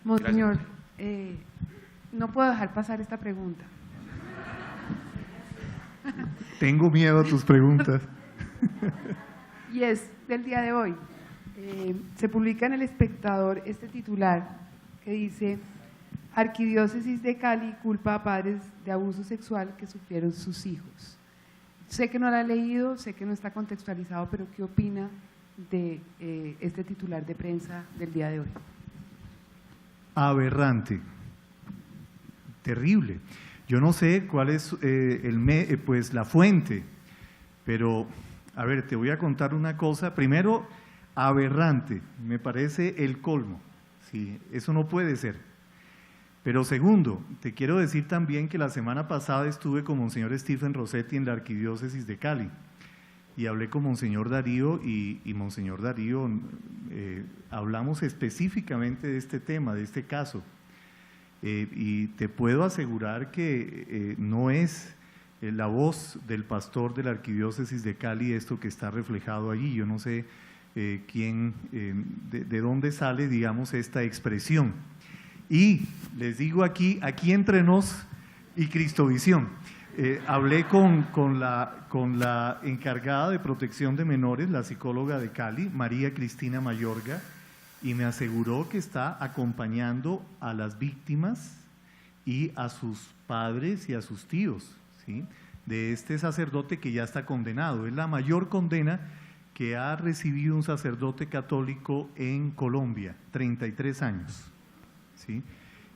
Monseñor, no puedo dejar pasar esta pregunta. Tengo miedo a tus preguntas. Y es del día de hoy. Se publica en El Espectador este titular que dice: Arquidiócesis de Cali culpa a padres de abuso sexual que sufrieron sus hijos. Sé que no lo ha leído, sé que no está contextualizado, pero ¿qué opina de este titular de prensa del día de hoy? Aberrante, terrible. Yo no sé cuál es pues la fuente, pero a ver, te voy a contar una cosa. Primero, aberrante, me parece el colmo. Sí, eso no puede ser. Pero segundo, te quiero decir también que la semana pasada estuve con Monseñor Stephen Rossetti en la Arquidiócesis de Cali y hablé con Monseñor Darío y Monseñor Darío hablamos específicamente de este tema, de este caso. Y te puedo asegurar que no es la voz del pastor de la Arquidiócesis de Cali esto que está reflejado allí. Yo no sé de dónde sale, digamos, esta expresión. Y les digo aquí entre nos y Cristovisión, hablé con la encargada de protección de menores, la psicóloga de Cali, María Cristina Mayorga, y me aseguró que está acompañando a las víctimas y a sus padres y a sus tíos, ¿sí?, de este sacerdote que ya está condenado. Es la mayor condena que ha recibido un sacerdote católico en Colombia, 33 años. ¿Sí?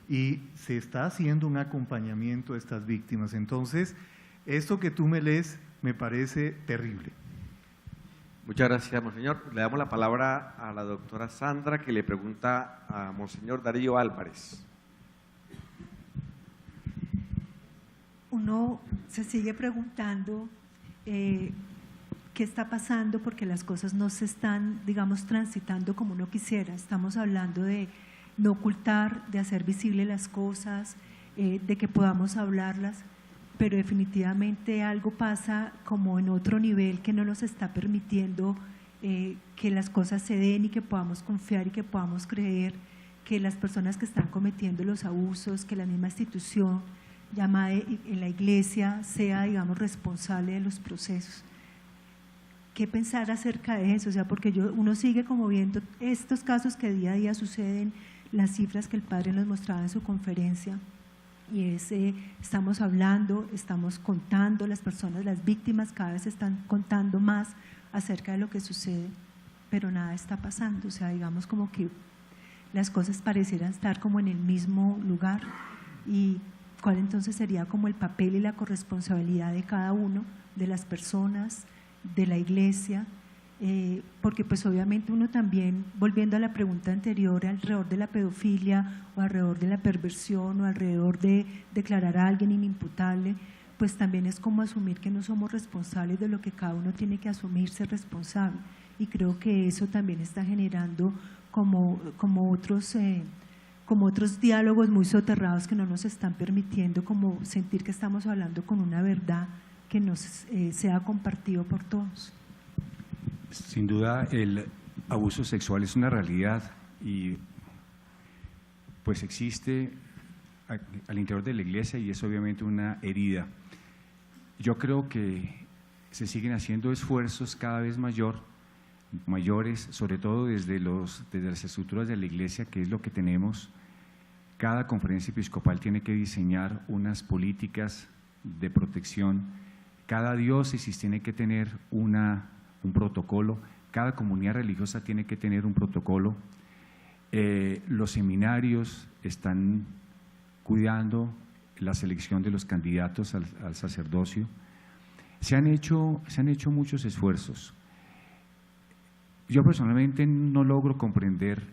Y se está haciendo un acompañamiento a estas víctimas. Entonces, esto que tú me lees me parece terrible. Muchas gracias, Monseñor. Le damos la palabra a la doctora Sandra, que le pregunta a Monseñor Darío Álvarez. Uno se sigue preguntando qué está pasando, porque las cosas no se están, digamos, transitando como uno quisiera. Estamos hablando de no ocultar, de hacer visibles las cosas, de que podamos hablarlas, pero definitivamente algo pasa como en otro nivel que no nos está permitiendo que las cosas se den y que podamos confiar y que podamos creer que las personas que están cometiendo los abusos, que la misma institución llamada en la iglesia sea, digamos, responsable de los procesos. ¿Qué pensar acerca de eso? O sea, porque uno sigue como viendo estos casos que día a día suceden, las cifras que el padre nos mostraba en su conferencia, y estamos hablando, estamos contando, las personas, las víctimas cada vez están contando más acerca de lo que sucede, pero nada está pasando. O sea, digamos como que las cosas parecieran estar como en el mismo lugar. Y cuál entonces sería como el papel y la corresponsabilidad de cada uno, de las personas, de la iglesia, porque pues obviamente uno también, volviendo a la pregunta anterior, alrededor de la pedofilia o alrededor de la perversión o alrededor de declarar a alguien inimputable, pues también es como asumir que no somos responsables de lo que cada uno tiene que asumirse responsable, y creo que eso también está generando como otros diálogos muy soterrados que no nos están permitiendo como sentir que estamos hablando con una verdad que nos sea compartido por todos. Sin duda el abuso sexual es una realidad y pues existe al interior de la iglesia y es obviamente una herida. Yo creo que se siguen haciendo esfuerzos cada vez mayores, sobre todo desde las estructuras de la iglesia, que es lo que tenemos. Cada conferencia episcopal tiene que diseñar unas políticas de protección, cada diócesis tiene que tener un protocolo, cada comunidad religiosa tiene que tener un protocolo. Los seminarios están cuidando la selección de los candidatos al sacerdocio. Se han hecho muchos esfuerzos. Yo personalmente no logro comprender,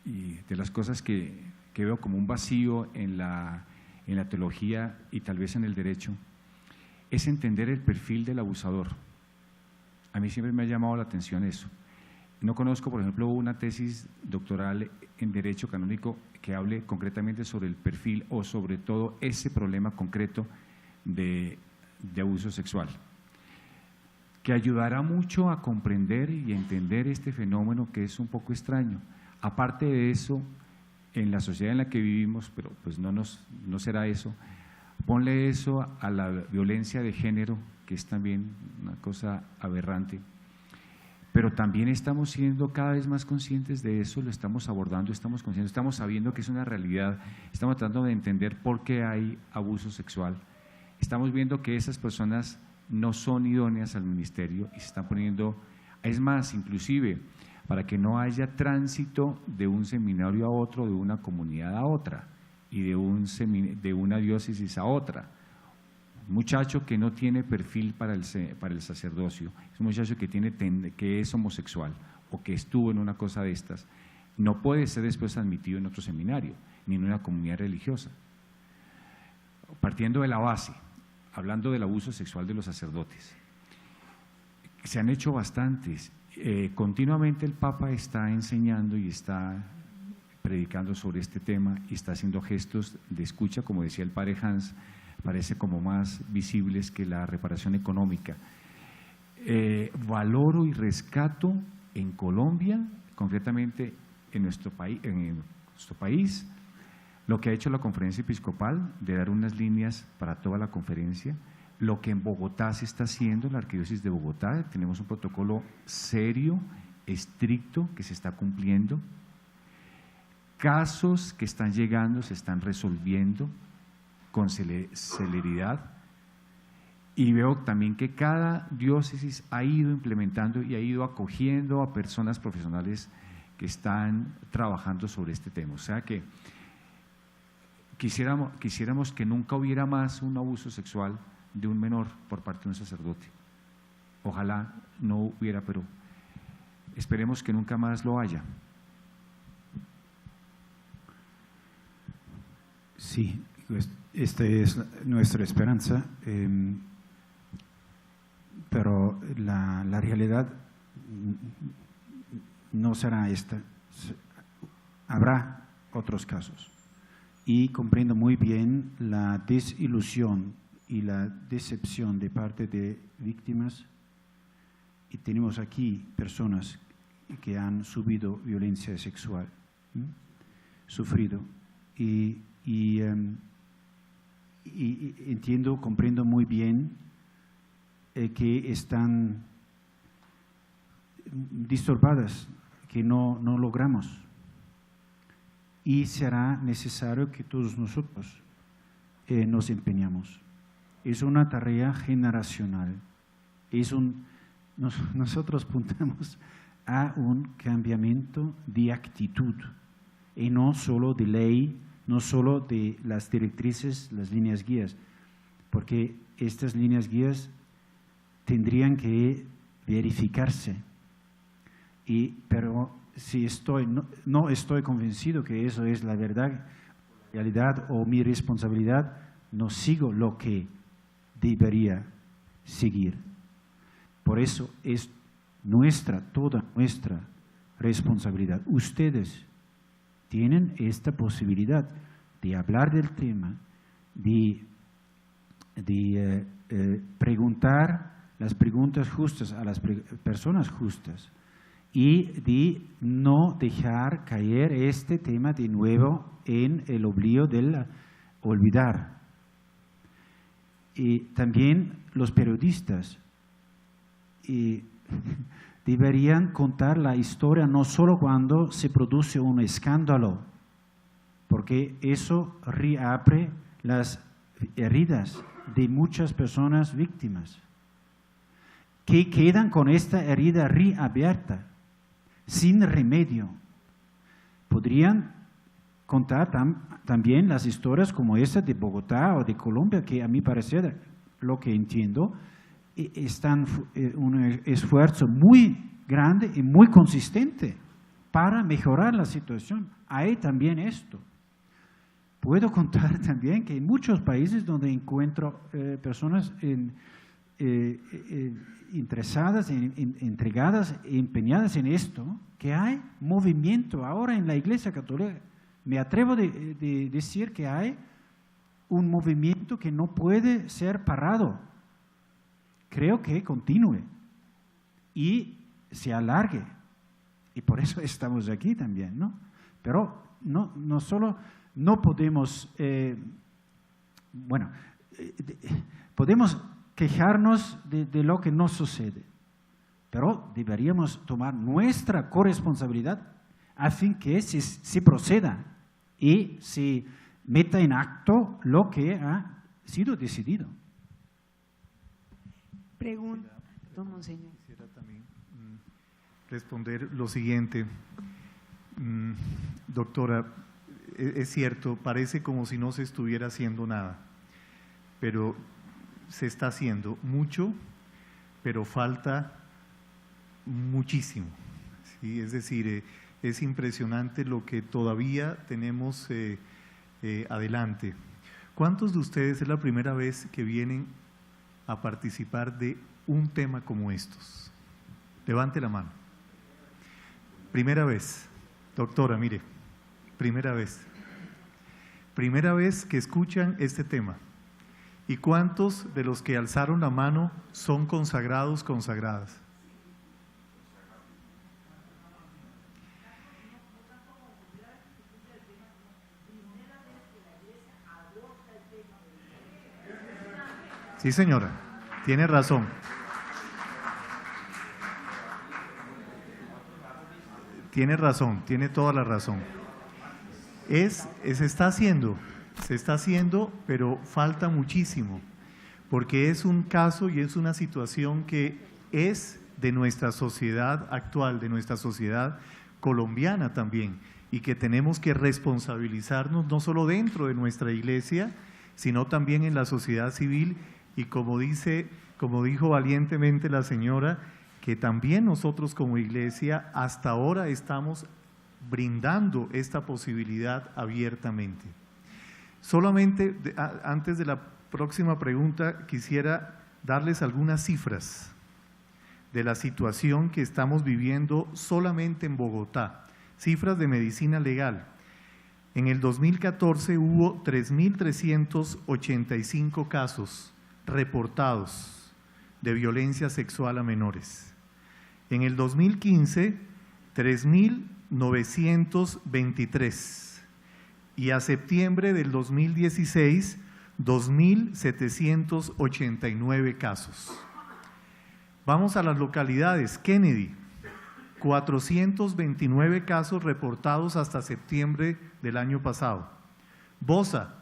y de las cosas que veo como un vacío en la teología y tal vez en el derecho, es entender el perfil del abusador. A mí siempre me ha llamado la atención eso. No conozco, por ejemplo, una tesis doctoral en Derecho Canónico que hable concretamente sobre el perfil o sobre todo ese problema concreto de abuso sexual, que ayudará mucho a comprender y entender este fenómeno que es un poco extraño. Aparte de eso, en la sociedad en la que vivimos, pero pues no será eso. Ponle eso a la violencia de género, que es también una cosa aberrante. Pero también estamos siendo cada vez más conscientes de eso, lo estamos abordando, estamos conscientes, estamos sabiendo que es una realidad, estamos tratando de entender por qué hay abuso sexual. Estamos viendo que esas personas no son idóneas al ministerio y se están poniendo, es más, inclusive, para que no haya tránsito de un seminario a otro, de una comunidad a otra y de una diócesis a otra. Un muchacho que no tiene perfil para el sacerdocio, es un muchacho que es homosexual o que estuvo en una cosa de estas, no puede ser después admitido en otro seminario, ni en una comunidad religiosa. Partiendo de la base, hablando del abuso sexual de los sacerdotes, se han hecho bastantes. Continuamente el Papa está enseñando y está predicando sobre este tema y está haciendo gestos de escucha, como decía el padre Hans, parece como más visibles que la reparación económica. Valoro y rescato en Colombia, concretamente en nuestro país, lo que ha hecho la Conferencia Episcopal de dar unas líneas para toda la conferencia, lo que en Bogotá se está haciendo, la Arquidiócesis de Bogotá, tenemos un protocolo serio, estricto, que se está cumpliendo, casos que están llegando, se están resolviendo con celeridad, y veo también que cada diócesis ha ido implementando y ha ido acogiendo a personas profesionales que están trabajando sobre este tema. O sea que quisiéramos que nunca hubiera más un abuso sexual de un menor por parte de un sacerdote. Ojalá no hubiera, pero esperemos que nunca más lo haya. Sí, esta es nuestra esperanza, pero la realidad no será esta. Habrá otros casos. Y comprendo muy bien la desilusión y la decepción de parte de víctimas. Y tenemos aquí personas que han sufrido violencia sexual, sufrido. Y entiendo, comprendo muy bien que están disturbadas, que no logramos. Y será necesario que todos nosotros nos empeñamos. Es una tarea generacional. Nosotros apuntamos a un cambiamiento de actitud y no solo de ley, no solo de las directrices, las líneas guías, porque estas líneas guías tendrían que verificarse. Pero si no estoy convencido que eso es la verdad, realidad o mi responsabilidad, no sigo lo que debería seguir. Por eso es toda nuestra responsabilidad. Ustedes tienen esta posibilidad de hablar del tema, de preguntar las preguntas justas a las personas justas y de no dejar caer este tema de nuevo en el obligo del olvidar. Y también los periodistas deberían contar la historia no solo cuando se produce un escándalo, porque eso reabre las heridas de muchas personas víctimas, que quedan con esta herida reabierta, sin remedio. Podrían contar también las historias como esta de Bogotá o de Colombia, que a mi parecer, lo que entiendo, están un esfuerzo muy grande y muy consistente para mejorar la situación. Hay también esto. Puedo contar también que en muchos países donde encuentro personas interesadas, entregadas, empeñadas en esto, que hay movimiento ahora en la Iglesia Católica. Me atrevo de decir que hay un movimiento que no puede ser parado. Creo que continúe y se alargue. Y por eso estamos aquí también, ¿no? Pero no solo no podemos, podemos quejarnos de lo que no sucede, pero deberíamos tomar nuestra corresponsabilidad a fin que se proceda y se meta en acto lo que ha sido decidido. Pregunta, don Monseñor. Quisiera también responder lo siguiente. Doctora, es cierto, parece como si no se estuviera haciendo nada, pero se está haciendo mucho, pero falta muchísimo. ¿Sí? Es decir, es impresionante lo que todavía tenemos adelante. ¿Cuántos de ustedes es la primera vez que vienen a participar de un tema como estos? Levante la mano. Primera vez. Doctora, mire, primera vez. Primera vez que escuchan este tema. ¿Y cuántos de los que alzaron la mano son consagrados, consagradas? Sí, señora, tiene razón. Tiene razón, tiene toda la razón. Se está haciendo, pero falta muchísimo, porque es un caso y es una situación que es de nuestra sociedad actual, de nuestra sociedad colombiana también, y que tenemos que responsabilizarnos no solo dentro de nuestra iglesia, sino también en la sociedad civil, y como dijo valientemente la señora, que también nosotros como iglesia hasta ahora estamos brindando esta posibilidad abiertamente. Solamente antes de la próxima pregunta quisiera darles algunas cifras de la situación que estamos viviendo solamente en Bogotá, cifras de medicina legal. En el 2014 hubo 3.385 casos reportados de violencia sexual a menores. En el 2015, 3.923 y a septiembre del 2016, 2.789 casos. Vamos a las localidades. Kennedy, 429 casos reportados hasta septiembre del año pasado. Bosa,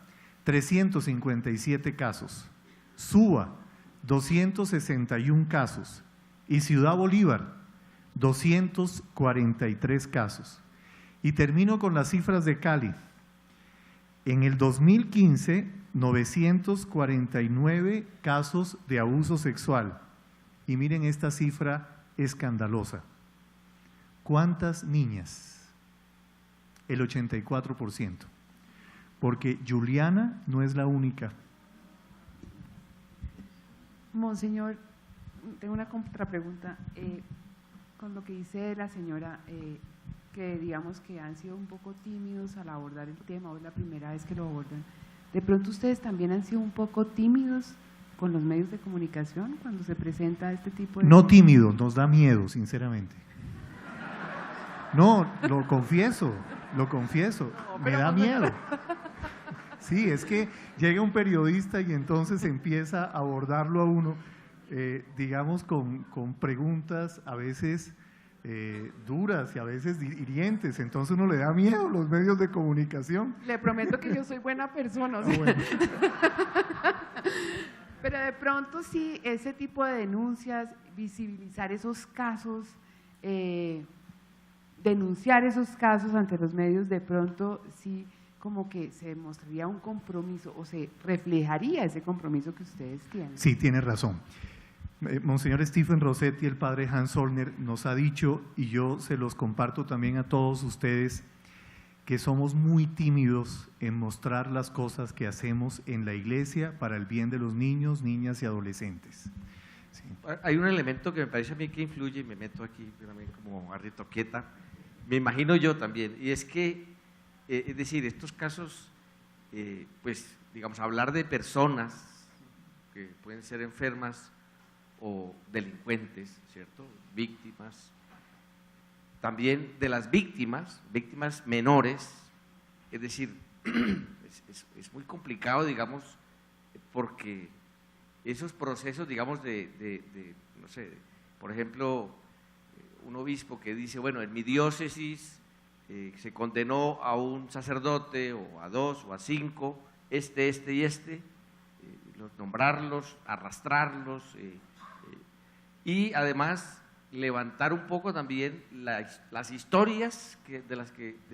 357 casos. Suba, 261 casos. Y Ciudad Bolívar, 243 casos. Y termino con las cifras de Cali. En el 2015, 949 casos de abuso sexual. Y miren esta cifra escandalosa. ¿Cuántas niñas? El 84%. Porque Juliana no es la única. Monseñor, tengo una contrapregunta. Con lo que dice la señora, que digamos que han sido un poco tímidos al abordar el tema, o es la primera vez que lo abordan. ¿De pronto ustedes también han sido un poco tímidos con los medios de comunicación cuando se presenta este tipo de… No tímido, nos da miedo, sinceramente. No, lo confieso, me da miedo. Sí, es que llega un periodista y entonces empieza a abordarlo a uno, digamos, con preguntas a veces duras y a veces hirientes, entonces uno le da miedo a los medios de comunicación. Le prometo que yo soy buena persona. ¿Sí? Bueno. Pero de pronto sí, ese tipo de denuncias, visibilizar esos casos, denunciar esos casos ante los medios, de pronto sí como que se mostraría un compromiso o se reflejaría ese compromiso que ustedes tienen. Sí, tiene razón. Monseñor Stephen Rossetti, el padre Hans Zollner, nos ha dicho, y yo se los comparto también a todos ustedes, que somos muy tímidos en mostrar las cosas que hacemos en la iglesia para el bien de los niños, niñas y adolescentes. Sí. Hay un elemento que me parece a mí que influye, y me meto aquí también como arritoquieta, me imagino yo también, y es que, es decir, estos casos, pues, digamos, hablar de personas que pueden ser enfermas o delincuentes, ¿cierto?, víctimas, también de las víctimas menores, Es decir, es muy complicado, digamos, porque esos procesos, digamos, no sé, por ejemplo, un obispo que dice, bueno, en mi diócesis se condenó a un sacerdote o a 2 o a 5, este y este, nombrarlos, arrastrarlos y además levantar un poco también las historias de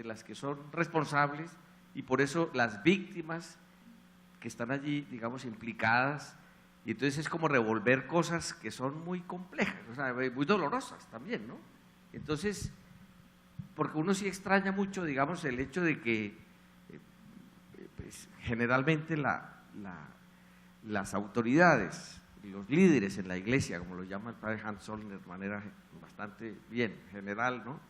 las que son responsables, y por eso las víctimas que están allí, digamos, implicadas. Y entonces es como revolver cosas que son muy complejas, o sea, muy dolorosas también, ¿no? Entonces, porque uno sí extraña mucho, digamos, el hecho de que pues, generalmente las autoridades, los líderes en la iglesia, como lo llama el padre Hans Zollner de manera bastante bien, general, ¿no?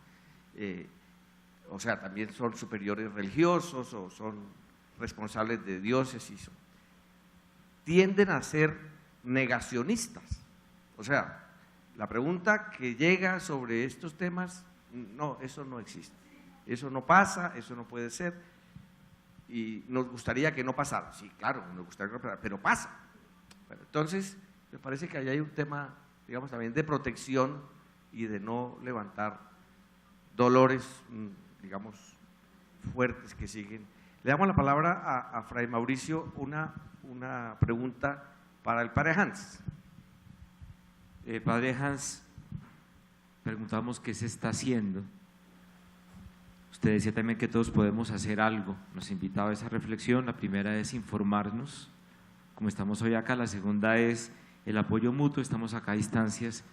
O sea, también son superiores religiosos o son responsables de diócesis, tienden a ser negacionistas. O sea, la pregunta que llega sobre estos temas, no, eso no existe, eso no pasa, eso no puede ser, y nos gustaría que no pasara. Sí, claro, nos gustaría que no pasara, pero pasa. Bueno, entonces, me parece que ahí hay un tema, digamos, también de protección y de no levantar dolores, digamos, fuertes que siguen. Le damos la palabra a Fray Mauricio, una pregunta para el padre Hans. Padre Hans, preguntamos qué se está haciendo. Usted decía también que todos podemos hacer algo. Nos invitaba a esa reflexión. La primera es informarnos, como estamos hoy acá. La segunda es el apoyo mutuo. Estamos acá a instancias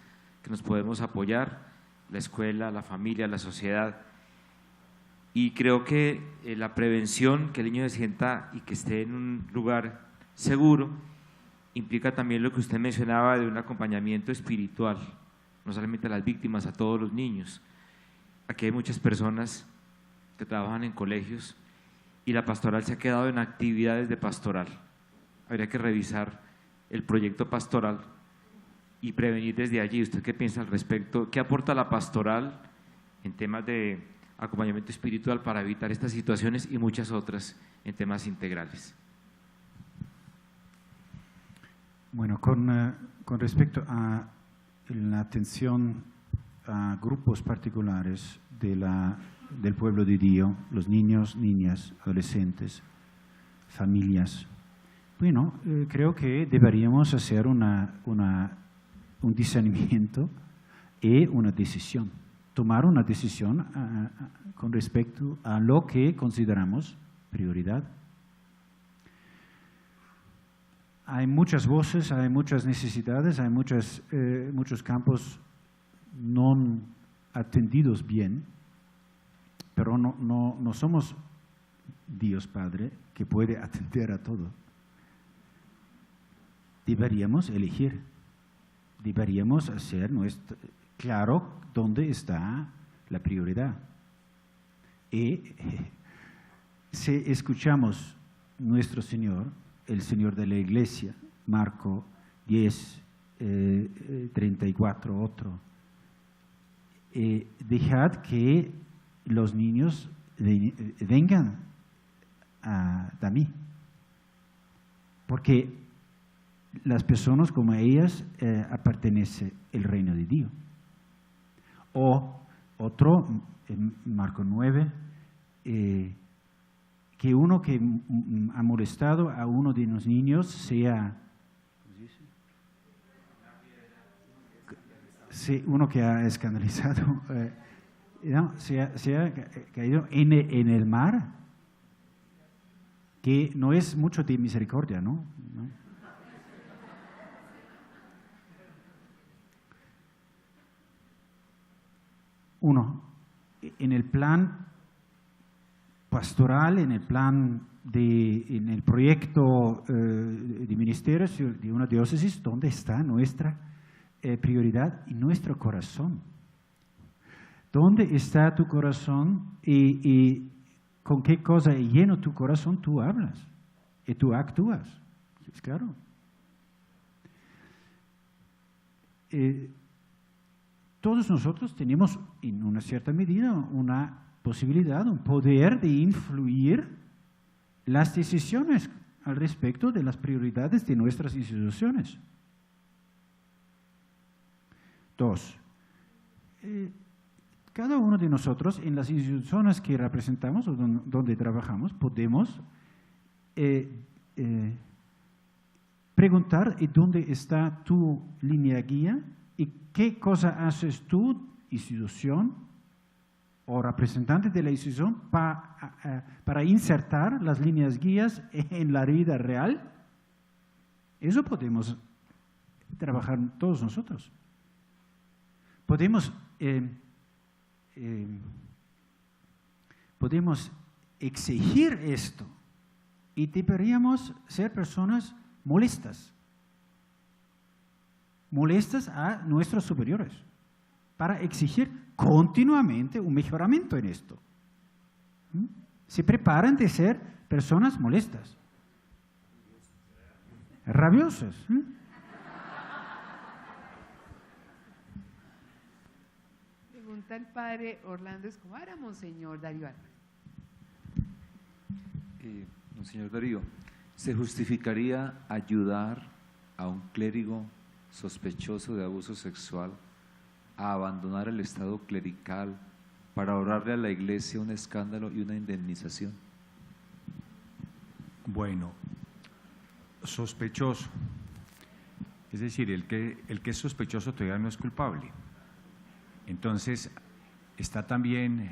que nos podemos apoyar, la escuela, la familia, la sociedad. Y creo que la prevención, que el niño se sienta y que esté en un lugar seguro, implica también lo que usted mencionaba de un acompañamiento espiritual, no solamente a las víctimas, a todos los niños. Aquí hay muchas personas que trabajan en colegios y la pastoral se ha quedado en actividades de pastoral. Habría que revisar el proyecto pastoral y prevenir desde allí. ¿Usted qué piensa al respecto? ¿Qué aporta la pastoral en temas de acompañamiento espiritual para evitar estas situaciones y muchas otras en temas integrales? Bueno, con respecto a la atención a grupos particulares del pueblo de Dios, los niños, niñas, adolescentes, familias, bueno, creo que deberíamos hacer un discernimiento y una decisión, tomar una decisión con respecto a lo que consideramos prioridad. Hay muchas voces, hay muchas necesidades, hay muchos campos no atendidos bien, pero no somos Dios Padre que puede atender a todo. Deberíamos elegir, deberíamos hacer claro dónde está la prioridad. Y si escuchamos nuestro Señor, el Señor de la Iglesia, Marco 10, 34, otro, dejad que los niños vengan a mí, porque las personas como ellas pertenece el reino de Dios. O otro, en Marco 9, que uno que ha molestado a uno de los niños sea, uno que ha escandalizado, sea caído en el mar, que no es mucho de misericordia, ¿no? Uno, en el plan pastoral, en el proyecto de ministerios de una diócesis, ¿dónde está nuestra prioridad y nuestro corazón? ¿Dónde está tu corazón y con qué cosa lleno tu corazón tú hablas y tú actúas? Es claro. Todos nosotros tenemos en una cierta medida una posibilidad, un poder de influir las decisiones al respecto de las prioridades de nuestras instituciones. 2. Cada uno de nosotros en las instituciones que representamos o donde trabajamos podemos preguntar dónde está tu línea guía y qué cosa haces tú, institución o representante de la institución, para insertar las líneas guías en la vida real. Eso podemos trabajar todos nosotros. Podemos exigir esto y deberíamos ser personas molestas a nuestros superiores para exigir continuamente un mejoramiento en esto. Se preparan de ser personas molestas, rabiosas. Pregunta el padre Orlando Escobar a Monseñor Darío Álvarez. Monseñor Darío, ¿se justificaría ayudar a un clérigo sospechoso de abuso sexual a abandonar el estado clerical para ahorrarle a la iglesia un escándalo y una indemnización? Bueno, sospechoso. Es decir, el que es sospechoso todavía no es culpable. Entonces, está también,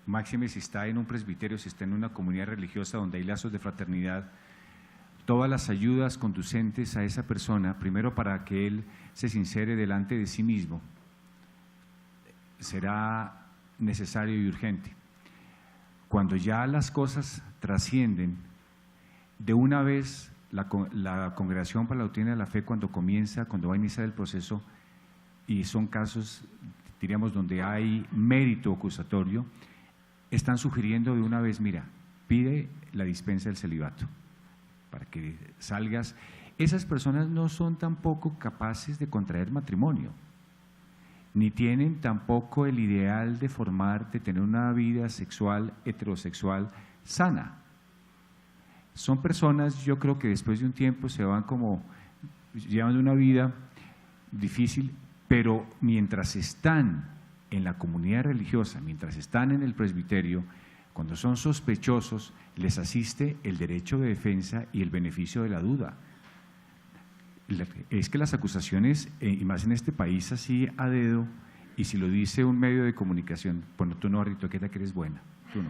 máxime si está en un presbiterio, si está en una comunidad religiosa donde hay lazos de fraternidad, todas las ayudas conducentes a esa persona, primero para que él se sincere delante de sí mismo, será necesario y urgente. Cuando ya las cosas trascienden, de una vez la Congregación para la Doctrina de la Fe, cuando va a iniciar el proceso, y son casos, diríamos, donde hay mérito acusatorio, están sugiriendo de una vez, mira, pide la dispensa del celibato para que salgas. Esas personas no son tampoco capaces de contraer matrimonio, ni tienen tampoco el ideal de tener una vida sexual, heterosexual sana. Son personas, yo creo que después de un tiempo se van como llevando una vida difícil, pero mientras están en la comunidad religiosa, mientras están en el presbiterio, cuando son sospechosos, les asiste el derecho de defensa y el beneficio de la duda. Es que las acusaciones, y más en este país así a dedo, y si lo dice un medio de comunicación, bueno, tú no, Ritoqueta, que eres buena, tú no.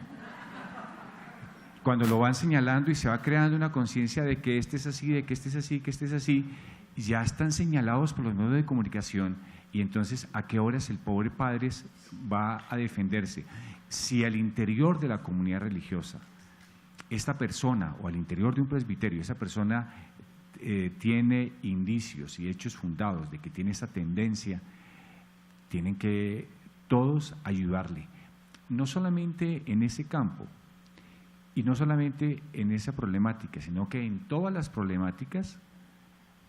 Cuando lo van señalando y se va creando una conciencia de que este es así, de que este es así, que este es así, ya están señalados por los medios de comunicación, y entonces ¿a qué horas el pobre padre va a defenderse? Si al interior de la comunidad religiosa, esta persona, o al interior de un presbiterio, esa persona tiene indicios y hechos fundados de que tiene esa tendencia, tienen que todos ayudarle, no solamente en ese campo y no solamente en esa problemática, sino que en todas las problemáticas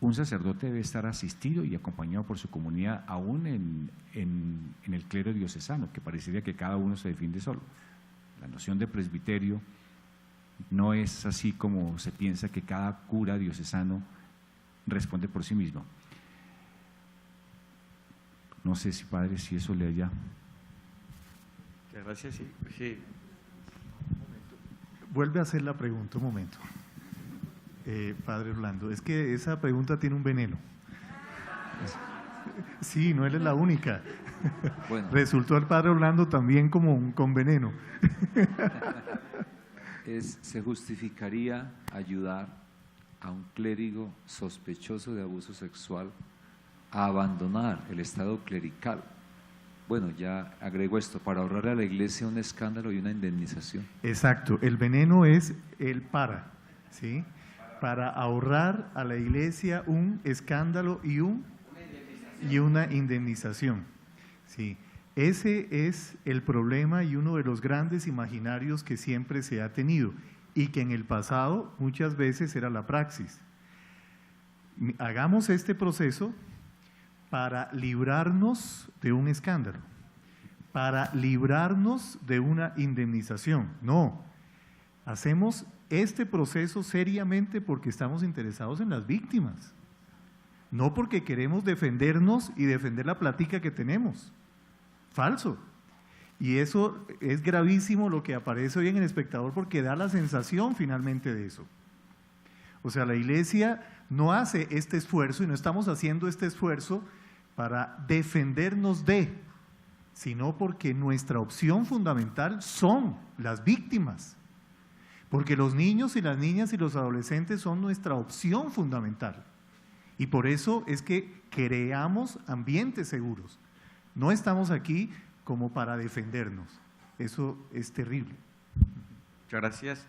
un sacerdote debe estar asistido y acompañado por su comunidad, aún en el clero diocesano, que parecería que cada uno se defiende solo. La noción de presbiterio no es así como se piensa, que cada cura diocesano responde por sí mismo. No sé si, padre, si eso le haya… Muchas gracias. Sí, sí. Vuelve a hacer la pregunta un momento. Padre Orlando, es que esa pregunta tiene un veneno. Sí, no eres la única. Bueno. Resultó el padre Orlando también como con veneno. ¿Se justificaría ayudar a un clérigo sospechoso de abuso sexual a abandonar el estado clerical? Bueno, ya agrego esto, para ahorrarle a la iglesia un escándalo y una indemnización. Exacto, el veneno es el ¿sí? Para ahorrar a la iglesia un escándalo y una indemnización. Sí. Ese es el problema y uno de los grandes imaginarios que siempre se ha tenido y que en el pasado muchas veces era la praxis. Hagamos este proceso para librarnos de un escándalo, para librarnos de una indemnización. No, hacemos este proceso seriamente porque estamos interesados en las víctimas, no porque queremos defendernos y defender la plática que tenemos. Falso. Y eso es gravísimo lo que aparece hoy en El Espectador, porque da la sensación finalmente de eso. O sea, la Iglesia no hace este esfuerzo y no estamos haciendo este esfuerzo para defendernos de, sino porque nuestra opción fundamental son las víctimas. Porque los niños y las niñas y los adolescentes son nuestra opción fundamental. Y por eso es que creamos ambientes seguros. No estamos aquí como para defendernos. Eso es terrible. Muchas gracias.